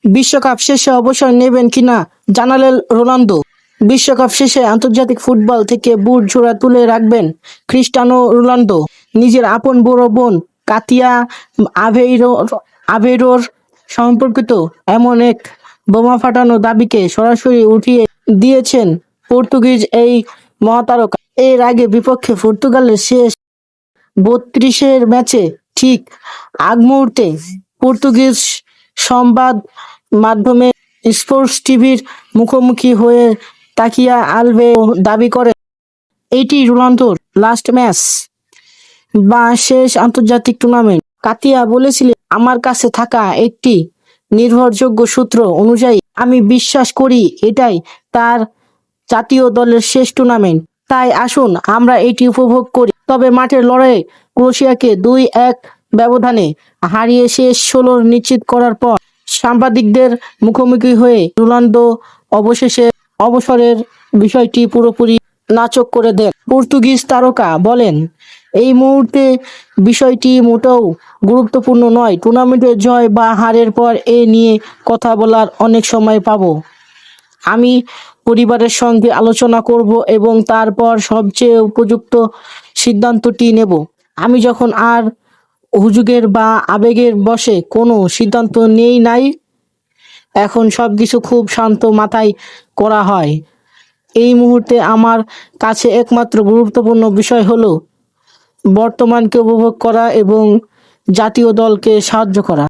বিশ্বকাপ শেষে অবসর নেবেন কিনা জানালেন রোনালদো। বিশ্বকাপ শেষে আন্তর্জাতিক ফুটবল থেকে বুট জোড়া তুলে রাখবেন ক্রিস্টিয়ানো রোনালদো। নিজের আপন বড় বোন কাতিয়া আভেইরোর সম্পর্কিত এমন এক বোমা ফাটানোর দাবিকে সরাসরি উঠিয়ে দিয়েছেন পর্তুগিজ এই মহাতারকা। এর আগে বিপক্ষে পর্তুগালের শেষ ৩২-এর ম্যাচে ঠিক আগ মুহূর্তে পর্তুগিজ সংবাদ মাধ্যমে স্পোর্টস টিভির মুখোমুখি হয়ে তাকিয়া আলভেজ দাবি করেন, এটি রোনালদোর লাস্ট ম্যাচ বা শেষ আন্তর্জাতিক টুর্নামেন্ট। কাতিয়া বলেছিলেন, আমার কাছে থাকা একটি নির্ভরযোগ্য সূত্র অনুযায়ী আমি বিশ্বাস করি এটাই তার জাতীয় দলের শেষ টুর্নামেন্ট। তাই আসুন আমরা এটি উপভোগ করি। তবে মাঠের লড়াইয়ে ক্রোয়েশিয়াকে ২-১ ব্যবধানে হারিয়ে শেষ ১৬ নিশ্চিত করার পর সাংবাদিকদের মুখোমুখি হয়ে রোনালদো অবসরের বিষয়টি পুরোপুরি নাকচ করে দেন। পর্তুগিজ তারকা বলেন, এই মুহূর্তে বিষয়টি মোটেও গুরুত্বপূর্ণ নয়। টুর্নামেন্টের জয় বা হারের পর এ নিয়ে কথা বলার অনেক সময় পাব। আমি পরিবারের সঙ্গে আলোচনা করব এবং তারপর সবচেয়ে উপযুক্ত সিদ্ধান্তটি নেব। আমি যখন আর হুজুগের বা আবেগের বশে কোনো সিদ্ধান্ত নেই নাই। এখন সবকিছু খুব শান্ত মাথায় করা হয়। এই মুহূর্তে আমার কাছে একমাত্র গুরুত্বপূর্ণ বিষয় হলো বর্তমানকে উপভোগ করা এবং জাতীয় দলকে সাহায্য করা।